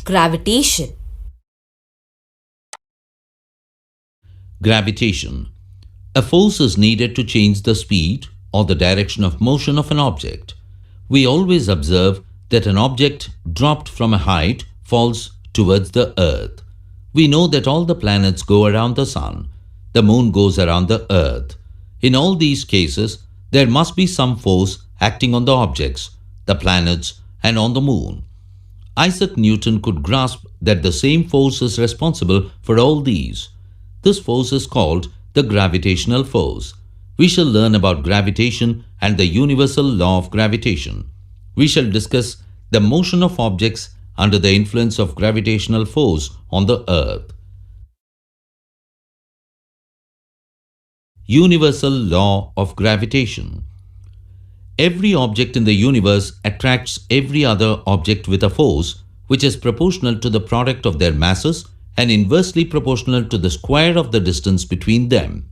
gravitation. Gravitation. A force is needed to change the speed or the direction of motion of an object. We always observe that an object dropped from a height falls towards the earth. We know that all the planets go around the sun. The moon goes around the earth. In all these cases, there must be some force acting on the objects, the planets, and on the moon. Isaac Newton could grasp that the same force is responsible for all these. This force is called the gravitational force. We shall learn about gravitation and the universal law of gravitation. We shall discuss the motion of objects under the influence of gravitational force on the earth. Universal law of gravitation. Every object in the universe attracts every other object with a force which is proportional to the product of their masses and inversely proportional to the square of the distance between them.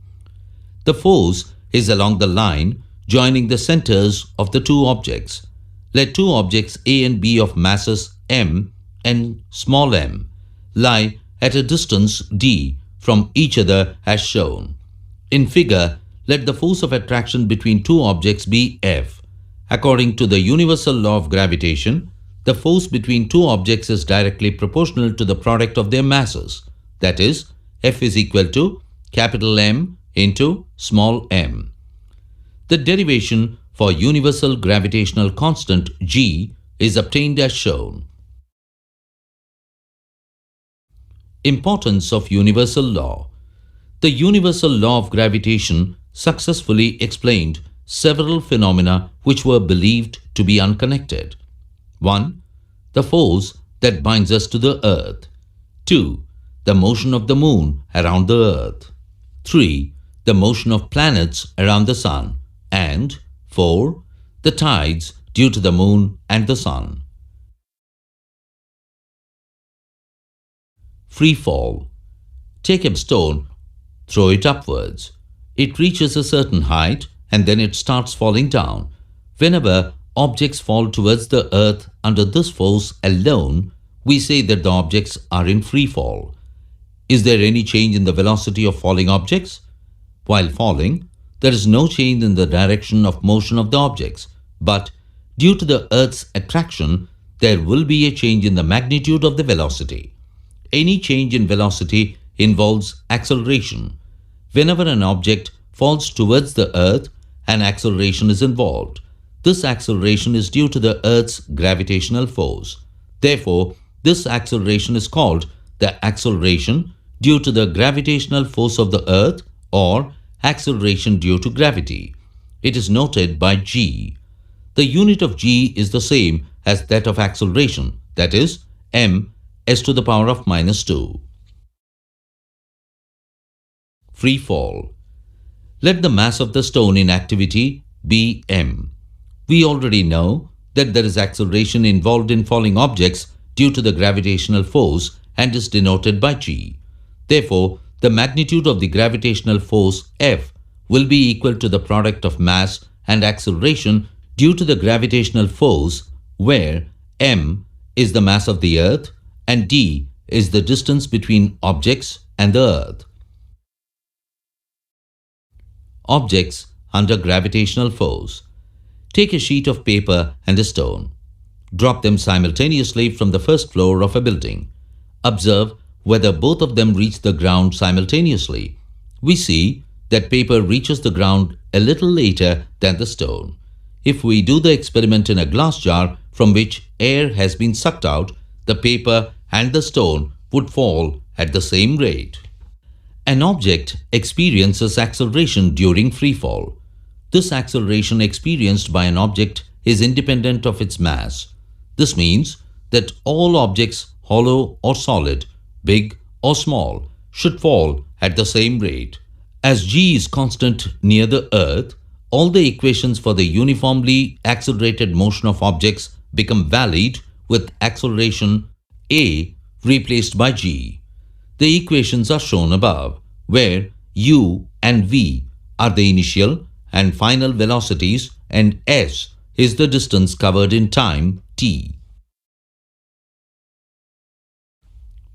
The force is along the line joining the centers of the two objects. Let two objects A and B of masses m and small m lie at a distance d from each other as shown. In figure, let the force of attraction between two objects be F. According to the universal law of gravitation, the force between two objects is directly proportional to the product of their masses. That is, F is equal to capital M into small m. The derivation for universal gravitational constant G is obtained as shown. Importance of universal law. The universal law of gravitation successfully explained several phenomena which were believed to be unconnected. 1. The force that binds us to the earth. 2. The motion of the moon around the earth. 3. The motion of planets around the sun. And 4. The tides due to the moon and the sun. Free fall. Take a stone, throw it upwards. It reaches a certain height and then it starts falling down. Whenever objects fall towards the earth under this force alone, we say that the objects are in free fall. Is there any change in the velocity of falling objects? While falling, there is no change in the direction of motion of the objects, but due to the earth's attraction, there will be a change in the magnitude of the velocity. Any change in velocity involves acceleration. Whenever an object falls towards the earth, an acceleration is involved. This acceleration is due to the Earth's gravitational force. Therefore, this acceleration is called the acceleration due to the gravitational force of the Earth or acceleration due to gravity. It is noted by g. The unit of g is the same as that of acceleration, that is, m s to the power of minus 2. Free fall. Let the mass of the stone in activity be m. We already know that there is acceleration involved in falling objects due to the gravitational force and is denoted by g. Therefore, the magnitude of the gravitational force F will be equal to the product of mass and acceleration due to the gravitational force, where m is the mass of the earth and d is the distance between objects and the earth. Objects under gravitational force. Take a sheet of paper and a stone. Drop them simultaneously from the first floor of a building. Observe whether both of them reach the ground simultaneously. We see that paper reaches the ground a little later than the stone. If we do the experiment in a glass jar from which air has been sucked out, the paper and the stone would fall at the same rate. An object experiences acceleration during free fall. This acceleration experienced by an object is independent of its mass. This means that all objects, hollow or solid, big or small, should fall at the same rate. As g is constant near the earth, all the equations for the uniformly accelerated motion of objects become valid with acceleration a replaced by g. The equations are shown above, where u and v are the initial and final velocities and s is the distance covered in time t.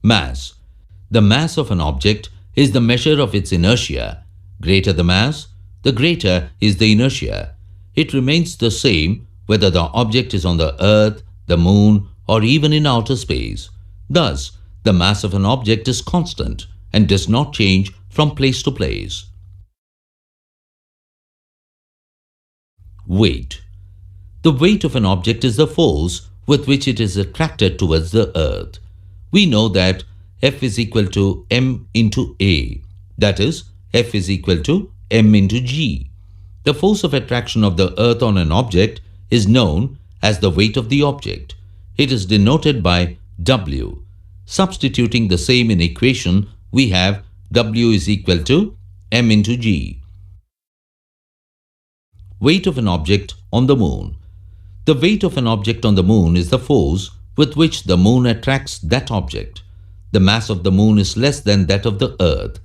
Mass. The mass of an object is the measure of its inertia. Greater the mass, the greater is the inertia. It remains the same whether the object is on the earth, the moon, or even in outer space. Thus, the mass of an object is constant and does not change from place to place. Weight. The weight of an object is the force with which it is attracted towards the earth. We know that F is equal to m into A. That is, F is equal to m into g. The force of attraction of the earth on an object is known as the weight of the object. It is denoted by W. Substituting the same in equation, we have W is equal to m into g. Weight of an object on the moon. The weight of an object on the moon is the force with which the moon attracts that object. The mass of the moon is less than that of the earth.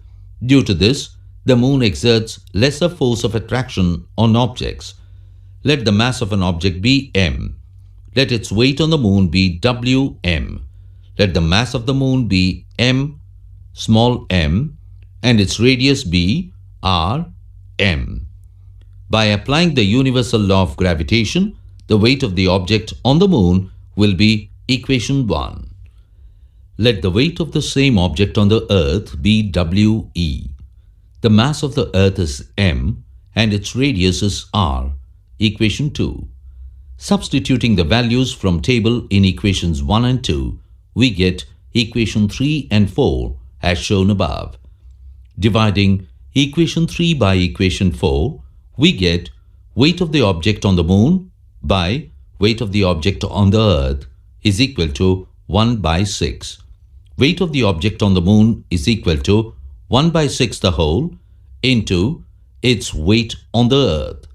Due to this, the moon exerts lesser force of attraction on objects. Let the mass of an object be m. Let its weight on the moon be Wm. Let the mass of the moon be m, small m, and its radius be Rm. By applying the universal law of gravitation, the weight of the object on the moon will be equation 1. Let the weight of the same object on the earth be We. The mass of the earth is m and its radius is r. Equation 2. Substituting the values from table in equations 1 and 2, we get equation 3 and 4 as shown above. Dividing equation 3 by equation 4, we get weight of the object on the moon by weight of the object on the earth is equal to 1 by 6. Weight of the object on the moon is equal to 1 by 6 the whole into its weight on the earth.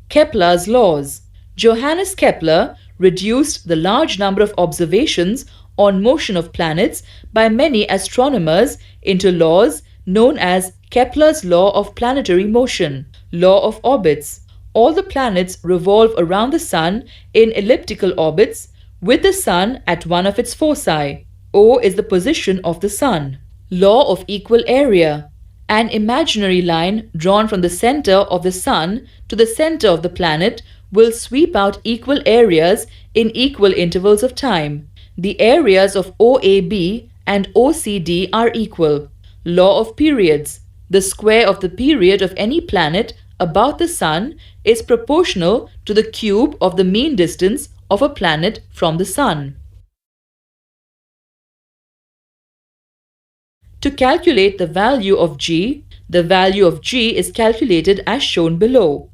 Kepler's laws. Johannes Kepler reduced the large number of observations on motion of planets by many astronomers into laws known as Kepler's law of planetary motion, law of orbits. All the planets revolve around the Sun in elliptical orbits with the Sun at one of its foci. O is the position of the Sun. Law of equal area. An imaginary line drawn from the center of the Sun to the center of the planet will sweep out equal areas in equal intervals of time. The areas of OAB and OCD are equal. Law of periods. The square of the period of any planet about the Sun is proportional to the cube of the mean distance of a planet from the Sun. To calculate the value of G is calculated as shown below.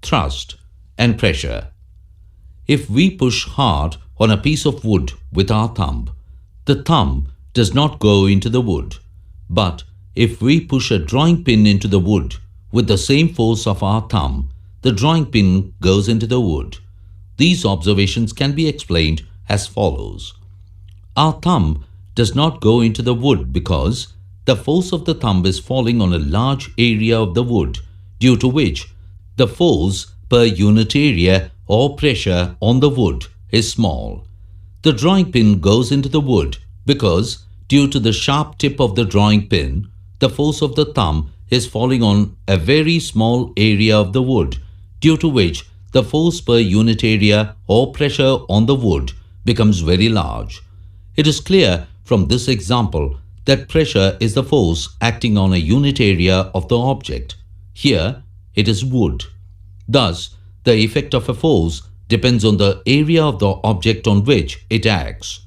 Thrust and pressure. If we push hard on a piece of wood with our thumb, the thumb does not go into the wood. But if we push a drawing pin into the wood with the same force of our thumb, the drawing pin goes into the wood. These observations can be explained as follows. Our thumb does not go into the wood because the force of the thumb is falling on a large area of the wood, due to which the force per unit area or pressure on the wood is small. The drawing pin goes into the wood because, due to the sharp tip of the drawing pin, the force of the thumb is falling on a very small area of the wood, due to which the force per unit area or pressure on the wood becomes very large. It is clear from this example that pressure is the force acting on a unit area of the object. Here, it is wood. Thus, the effect of a force depends on the area of the object on which it acts.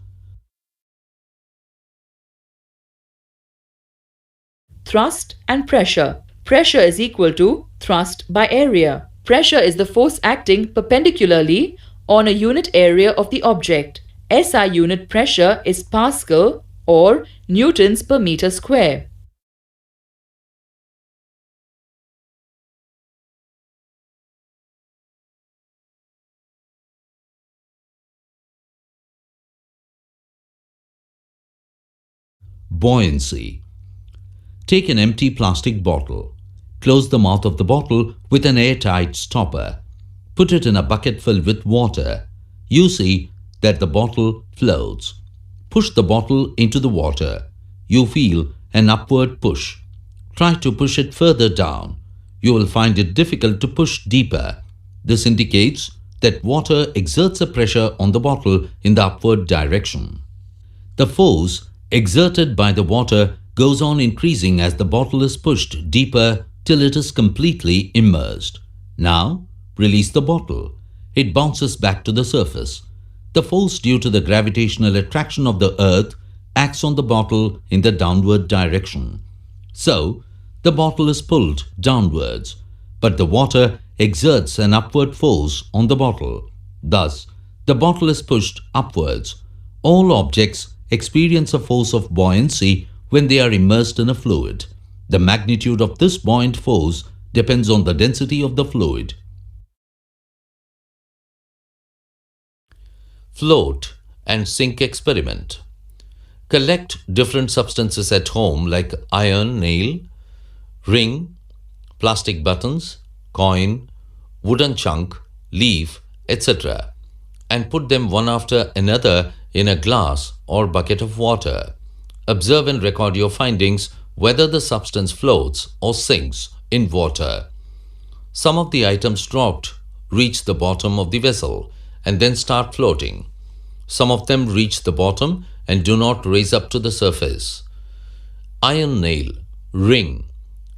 Thrust and pressure. Pressure is equal to thrust by area. Pressure is the force acting perpendicularly on a unit area of the object. SI unit pressure is Pascal or newtons per meter square. Buoyancy. Take an empty plastic bottle. Close the mouth of the bottle with an airtight stopper. Put it in a bucket filled with water. You see that the bottle floats. Push the bottle into the water. You feel an upward push. Try to push it further down. You will find it difficult to push deeper. This indicates that water exerts a pressure on the bottle in the upward direction. The force exerted by the water goes on increasing as the bottle is pushed deeper till it is completely immersed. Now, release the bottle. It bounces back to the surface. The force due to the gravitational attraction of the earth acts on the bottle in the downward direction. So, the bottle is pulled downwards, but the water exerts an upward force on the bottle. Thus, the bottle is pushed upwards. All objects experience a force of buoyancy when they are immersed in a fluid. The magnitude of this buoyant force depends on the density of the fluid. Float and sink experiment. Collect different substances at home like iron nail, ring, plastic buttons, coin, wooden chunk, leaf, etc. and put them one after another in a glass or bucket of water. Observe and record your findings whether the substance floats or sinks in water. Some of the items dropped reach the bottom of the vessel and then start floating. Some of them reach the bottom and do not raise up to the surface. Iron nail, ring,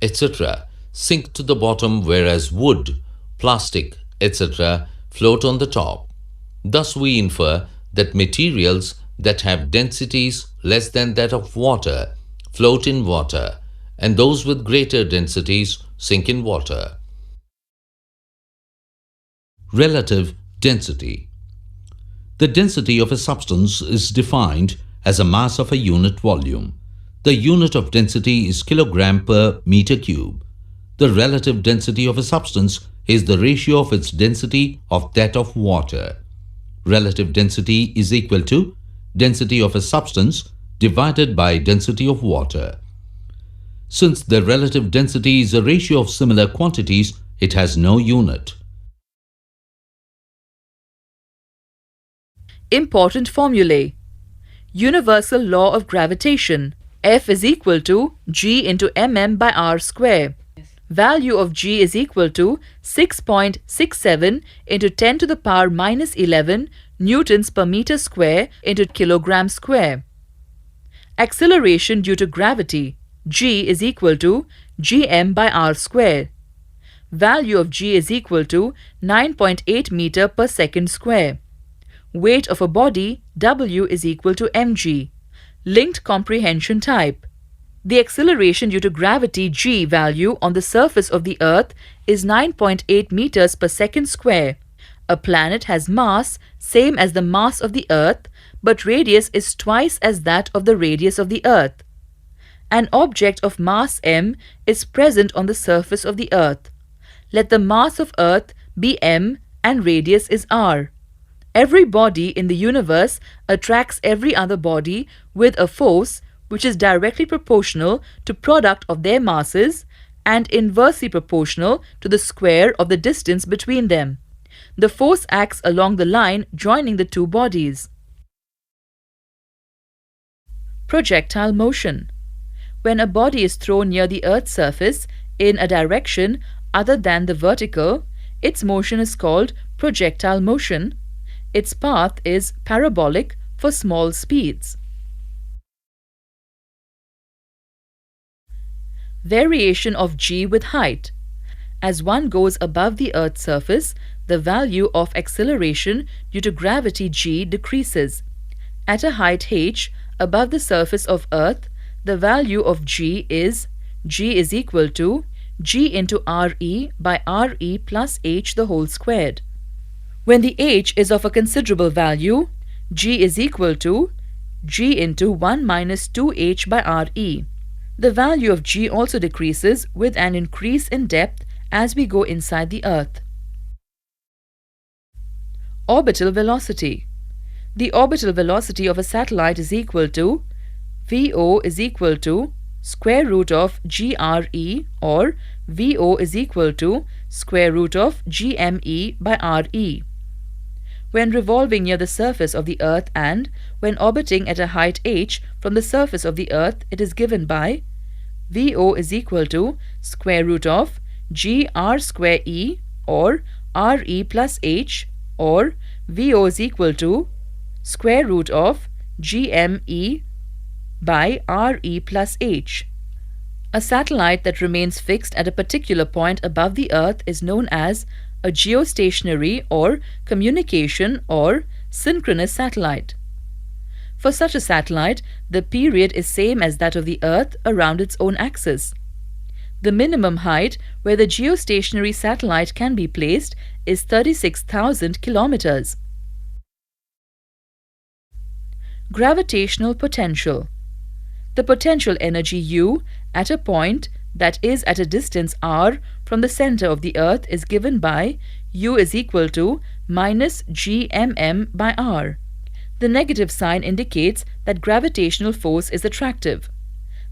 etc. sink to the bottom, whereas wood, plastic, etc. float on the top. Thus we infer that materials that have densities less than that of water float in water, and those with greater densities sink in water. Relative density. The density of a substance is defined as a mass of a unit volume. The unit of density is kilogram per meter cube. The relative density of a substance is the ratio of its density of that of water. Relative density is equal to density of a substance divided by density of water. Since the relative density is a ratio of similar quantities, it has no unit. Important formulae. Universal law of gravitation. F is equal to G into mm by r square. Value of G is equal to 6.67 into 10 to the power minus 11 newtons per meter square into kilogram square. Acceleration due to gravity. G is equal to gm by r square. Value of G is equal to 9.8 meter per second square. Weight of a body, W is equal to mg. Linked comprehension type. The acceleration due to gravity g value on the surface of the Earth is 9.8 meters per second square. A planet has mass same as the mass of the Earth, but radius is twice as that of the radius of the Earth. An object of mass m is present on the surface of the Earth. Let the mass of Earth be m and radius is r. Every body in the universe attracts every other body with a force which is directly proportional to product of their masses and inversely proportional to the square of the distance between them. The force acts along the line joining the two bodies. Projectile motion. When a body is thrown near the Earth's surface in a direction other than the vertical, its motion is called projectile motion. Its path is parabolic for small speeds. Variation of g with height. As one goes above the Earth's surface, the value of acceleration due to gravity g decreases. At a height h above the surface of Earth, the value of g is equal to g into re by re plus h the whole squared. When the h is of a considerable value, g is equal to g into 1 minus 2h by re. The value of g also decreases with an increase in depth as we go inside the Earth. Orbital velocity. The orbital velocity of a satellite is equal to VO is equal to square root of GRE, or VO is equal to square root of gme by re. When revolving near the surface of the Earth and when orbiting at a height h from the surface of the Earth, it is given by VO is equal to square root of gr square e or re plus h, or VO is equal to square root of gme by re plus h. A satellite that remains fixed at a particular point above the Earth is known as a geostationary or communication or synchronous satellite. For such a satellite, the period is same as that of the Earth around its own axis. The minimum height where the geostationary satellite can be placed is 36,000 kilometers. Gravitational potential. The potential energy U at a point that is at a distance r from the center of the Earth is given by U is equal to minus gmm by r. The negative sign indicates that gravitational force is attractive.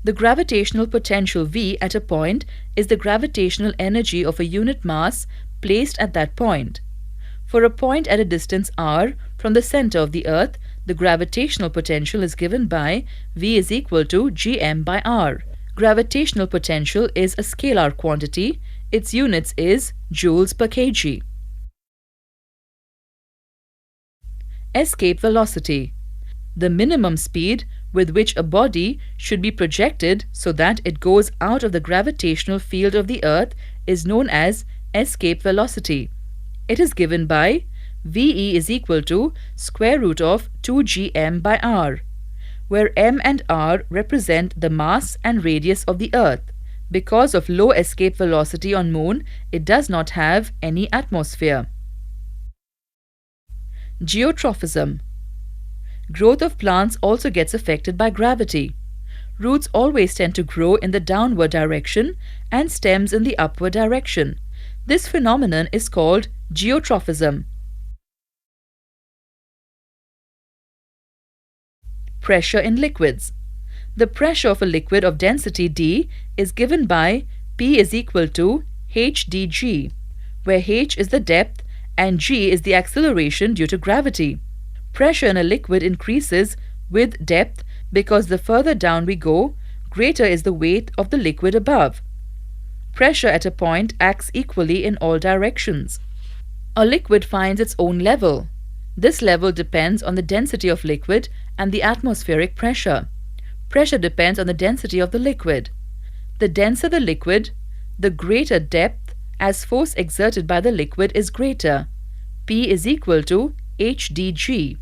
The gravitational potential V at a point is the gravitational energy of a unit mass placed at that point. For a point at a distance r from the center of the Earth, the gravitational potential is given by V is equal to gm by r. Gravitational potential is a scalar quantity. Its units is joules per kg. Escape velocity. The minimum speed with which a body should be projected so that it goes out of the gravitational field of the Earth is known as escape velocity. It is given by VE is equal to square root of 2gm by r, where m and r represent the mass and radius of the Earth. Because of low escape velocity on Moon, it does not have any atmosphere. Geotrophism. Growth of plants also gets affected by gravity. Roots always tend to grow in the downward direction and stems in the upward direction. This phenomenon is called geotrophism. Pressure in liquids. The pressure of a liquid of density d is given by P is equal to hdg, where h is the depth and g is the acceleration due to gravity. Pressure in a liquid increases with depth because the further down we go, greater is the weight of the liquid above. Pressure at a point acts equally in all directions. A liquid finds its own level. This level depends on the density of liquid and the atmospheric pressure. Pressure depends on the density of the liquid. The denser the liquid, the greater depth as force exerted by the liquid is greater. P is equal to hdg.